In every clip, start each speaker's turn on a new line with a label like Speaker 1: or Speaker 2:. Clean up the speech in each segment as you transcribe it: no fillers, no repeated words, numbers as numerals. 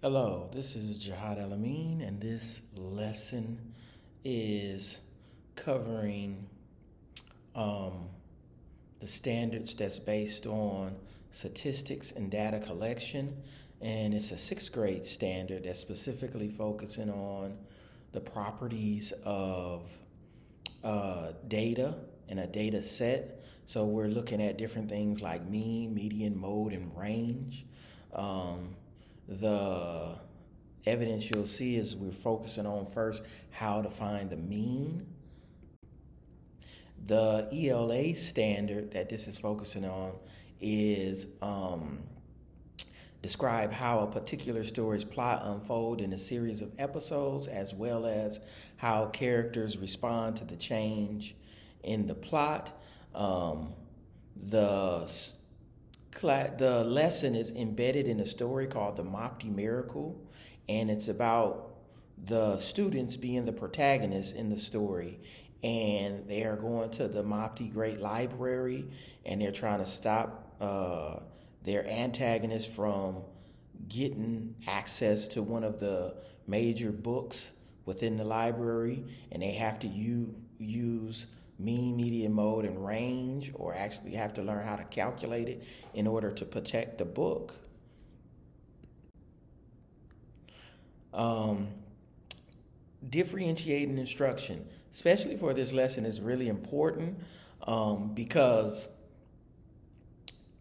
Speaker 1: Hello, this is Jihad El-Amin, and this lesson is covering um, the standards that's based on statistics and data collection. And it's a sixth grade standard that's specifically focusing on the properties of data in a data set. So we're looking at different things like mean, median, mode, and range. The evidence you'll see is we're focusing on first how to find the mean. The ELA standard that this is focusing on is describe how a particular story's plot unfold in a series of episodes, as well as how characters respond to the change in the plot. The the lesson is embedded in a story called the Mopti Miracle, and it's about the students being the protagonists in the story. And they are going to the Mopti Great Library, and they're trying to stop their antagonist from getting access to one of the major books within the library, and they have to use mean, median, mode, and range, or actually have to learn how to calculate it in order to protect the book. Differentiating instruction, especially for this lesson, is really important because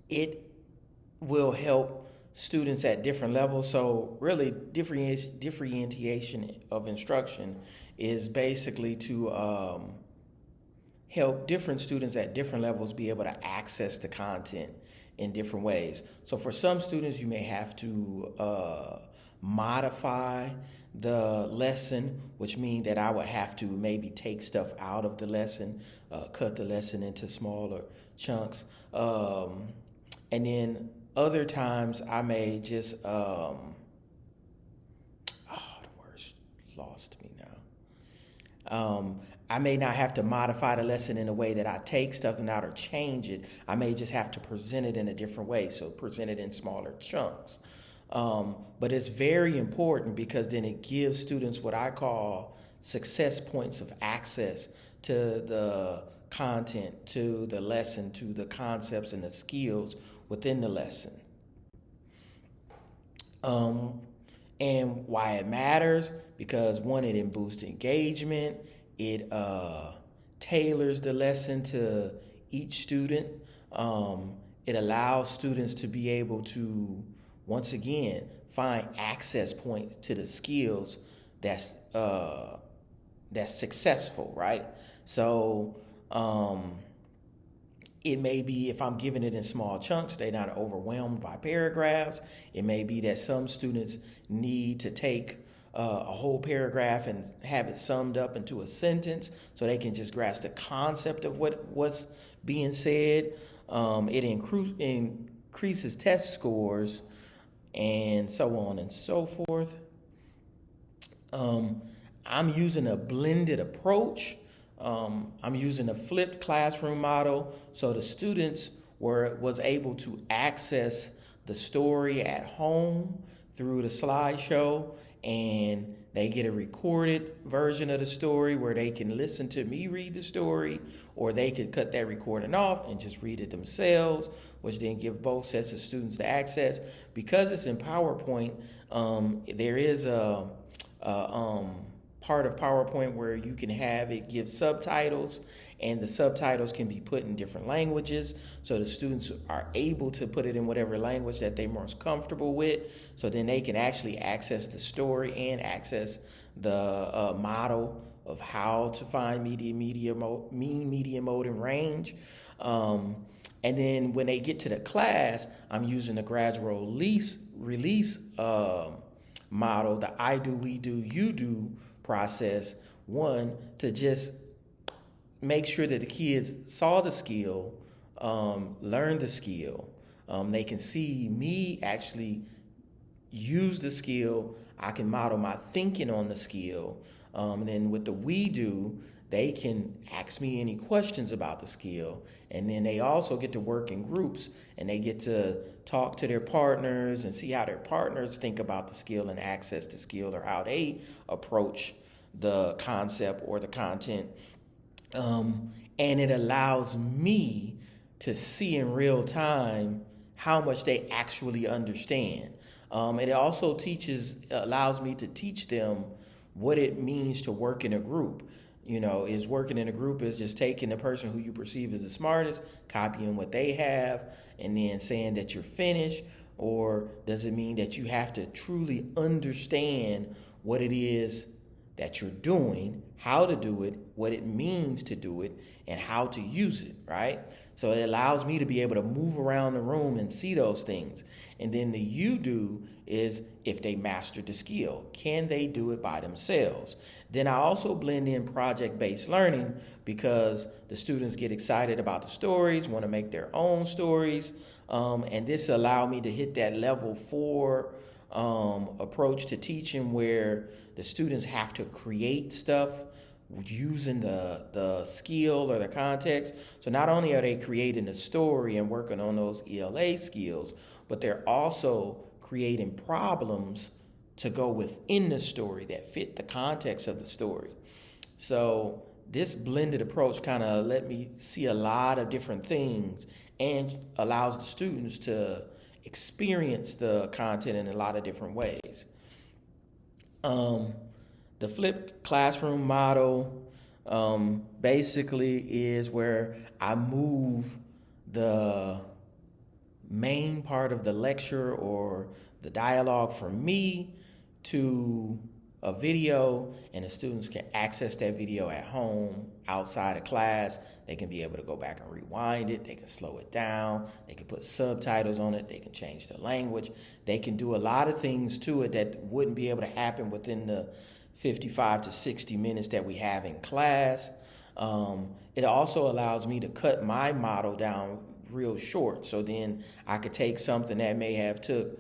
Speaker 1: it will help students at different levels. So really, differentiation of instruction is basically to help different students at different levels be able to access the content in different ways. So for some students, you may have to modify the lesson, which means that I would have to maybe take stuff out of the lesson, cut the lesson into smaller chunks. And then other times I may just, the word's lost me now. I may not have to modify the lesson in a way that I take stuff out or change it. I may just have to present it in a different way, so present it in smaller chunks. But it's very important because then it gives students what I call success points of access to the content, to the lesson, to the concepts and the skills within the lesson. And why it matters, because one, it boosts engagement. It tailors the lesson to each student. It allows students to be able to, once again, find access points to the skills that's successful, right? So it may be, if I'm giving it in small chunks, they're not overwhelmed by paragraphs. It may be that some students need to take a whole paragraph and have it summed up into a sentence so they can just grasp the concept of what's being said. It increases test scores and so on and so forth. I'm using a blended approach. I'm using a flipped classroom model, so the students was able to access the story at home through the slideshow, and they get a recorded version of the story where they can listen to me read the story, or they could cut that recording off and just read it themselves, which then give both sets of students the access. Because it's in PowerPoint, there is a part of PowerPoint where you can have it give subtitles, and the subtitles can be put in different languages, so the students are able to put it in whatever language that they're most comfortable with, so then they can actually access the story and access the model of how to find mean, median, mode, and range. And then when they get to the class, I'm using the gradual release model, the I do, we do, you do process, one, to just make sure that the kids saw the skill, learned the skill. They can see me actually use the skill. I can model my thinking on the skill. And then with the we do, they can ask me any questions about the skill. And then they also get to work in groups, and they get to talk to their partners and see how their partners think about the skill and access the skill, or how they approach the concept or the content. And it allows me to see in real time how much they actually understand. It also allows me to teach them what it means to work in a group. Is working in a group is just taking the person who you perceive as the smartest, copying what they have, and then saying that you're finished? Or does it mean that you have to truly understand what it is that you're doing, how to do it, what it means to do it, and how to use it, right? So it allows me to be able to move around the room and see those things. And then the you do is if they mastered the skill. Can they do it by themselves? Then I also blend in project-based learning, because the students get excited about the stories, want to make their own stories. And this allowed me to hit that level 4 approach to teaching, where the students have to create stuff using the skill or the context. So not only are they creating a story and working on those ELA skills, but they're also creating problems to go within the story that fit the context of the story. So this blended approach kind of let me see a lot of different things, and allows the students to experience the content in a lot of different ways. The flipped classroom model basically is where I move the main part of the lecture or the dialogue from me to a video, and the students can access that video at home, outside of class. They can be able to go back and rewind it. They can slow it down. They can put subtitles on it. They can change the language. They can do a lot of things to it that wouldn't be able to happen within the 55 to 60 minutes that we have in class. It also allows me to cut my model down real short. So then I could take something that may have took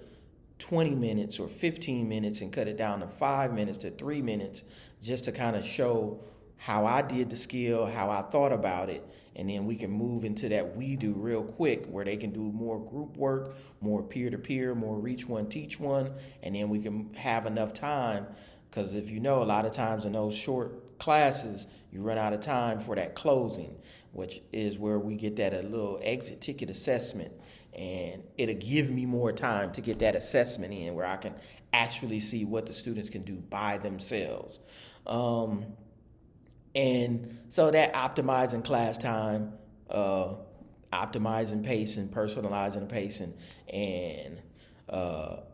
Speaker 1: 20 minutes or 15 minutes and cut it down to 5 minutes to 3 minutes, just to kind of show how I did the skill, how I thought about it. And then we can move into that we do real quick, where they can do more group work, more peer-to-peer, more reach one, teach one. And then we can have enough time, because if you know, a lot of times in those short classes, you run out of time for that closing, which is where we get that a little exit ticket assessment. And it'll give me more time to get that assessment in, where I can actually see what the students can do by themselves. And so that optimizing class time, optimizing pacing, personalizing the pacing, and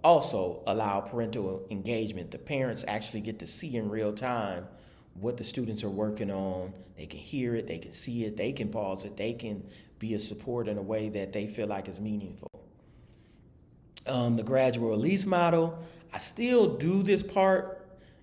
Speaker 1: also allow parental engagement. The parents actually get to see in real time what the students are working on. They can hear it, they can see it, they can pause it, they can be a support in a way that they feel like is meaningful. The gradual release model, I still do this part,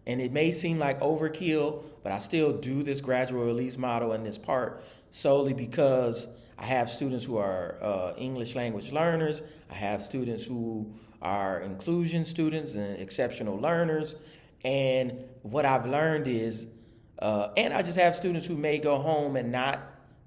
Speaker 1: and it may seem like overkill, but I still do this gradual release model in this part solely because I have students who are English language learners. I have students who are inclusion students and exceptional learners. And what I've learned is, and I just have students who may go home and not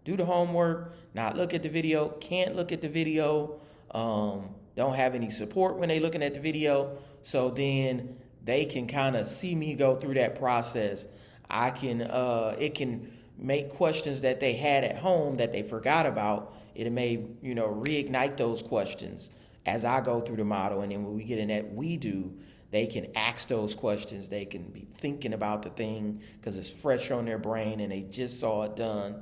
Speaker 1: do the homework, not look at the video, can't look at the video, don't have any support when they're looking at the video. So then they can kind of see me go through that process. It can make questions that they had at home that they forgot about. It may, reignite those questions as I go through the model. And then when we get in that we do, they can ask those questions. They can be thinking about the thing because it's fresh on their brain and they just saw it done.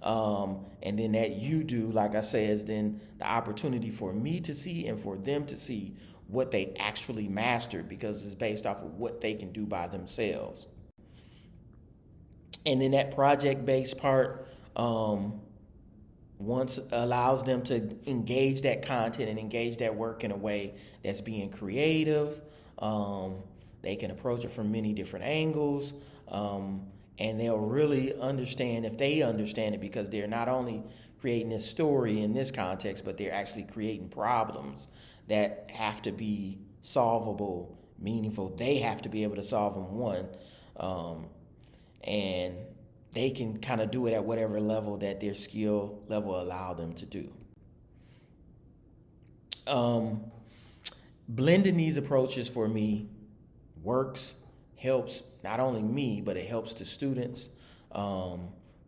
Speaker 1: And then that you do, like I say, is then the opportunity for me to see and for them to see what they actually mastered, because it's based off of what they can do by themselves. And then that project-based part once allows them to engage that content and engage that work in a way that's being creative. They can approach it from many different angles. And they'll really understand if they understand it, because they're not only creating this story in this context, but they're actually creating problems that have to be solvable, meaningful. They have to be able to solve them, one. and they can kind of do it at whatever level that their skill level allow them to do. Blending these approaches for me works, helps not only me, but it helps the students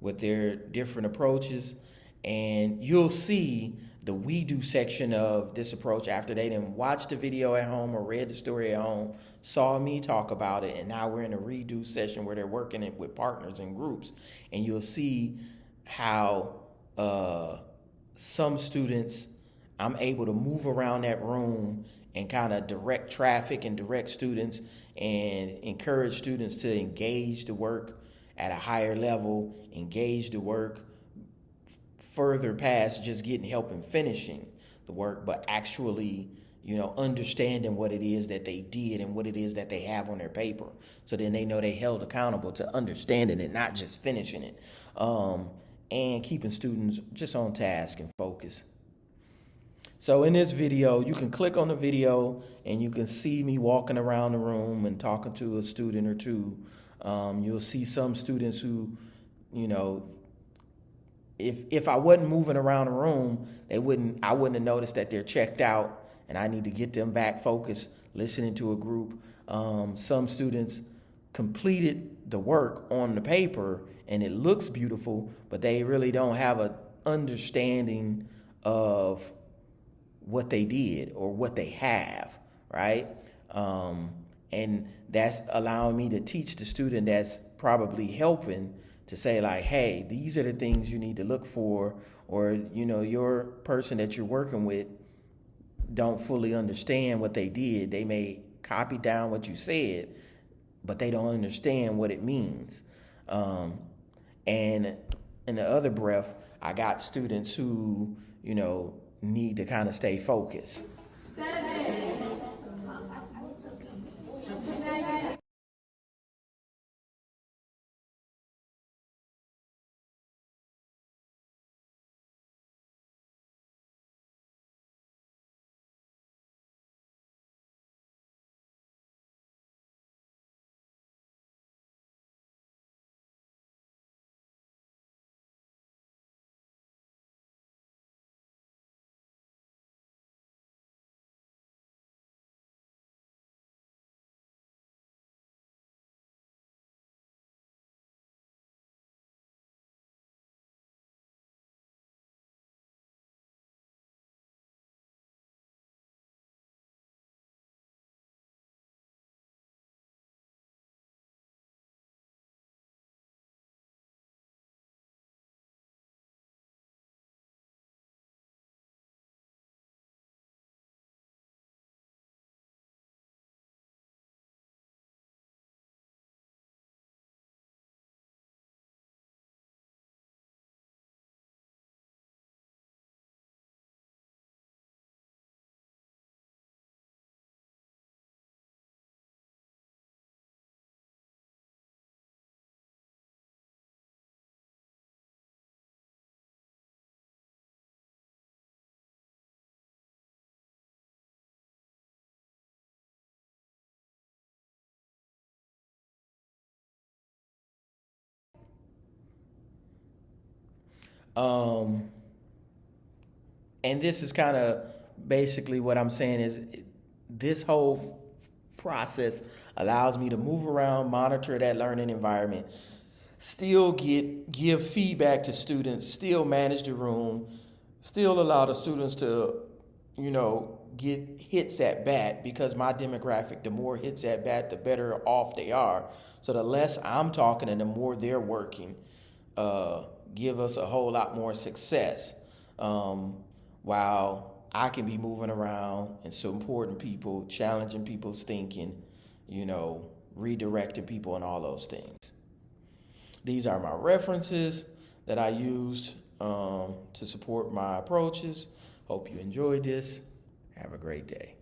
Speaker 1: with their different approaches. And you'll see the we do section of this approach after they didn't watch the video at home or read the story at home, saw me talk about it, and now we're in a redo session where they're working it with partners and groups. And you'll see how some students, I'm able to move around that room and kind of direct traffic and direct students and encourage students to engage the work at a higher level, engage the work further past just getting help in finishing the work, but actually, understanding what it is that they did and what it is that they have on their paper. So then they know they held accountable to understanding it, not just finishing it. And keeping students just on task and focus. So in this video, you can click on the video and you can see me walking around the room and talking to a student or two. You'll see some students who, if I wasn't moving around the room, I wouldn't have noticed that they're checked out and I need to get them back focused, listening to a group. Some students completed the work on the paper and it looks beautiful, but they really don't have an understanding of what they did or what they have, right? And that's allowing me to teach the student that's probably helping to say like, hey, these are the things you need to look for, or, your person that you're working with don't fully understand what they did. They may copy down what you said, but they don't understand what it means. And in the other breath, I got students who, need to kind of stay focused. And this is kind of basically what I'm saying is this whole process allows me to move around, monitor that learning environment, still give feedback to students, still manage the room, still allow the students to, get hits at bat, because my demographic, the more hits at bat, the better off they are. So the less I'm talking and the more they're working, give us a whole lot more success. While I can be moving around and supporting people, challenging people's thinking, redirecting people and all those things. These are my references that I used to support my approaches. Hope you enjoyed this. Have a great day.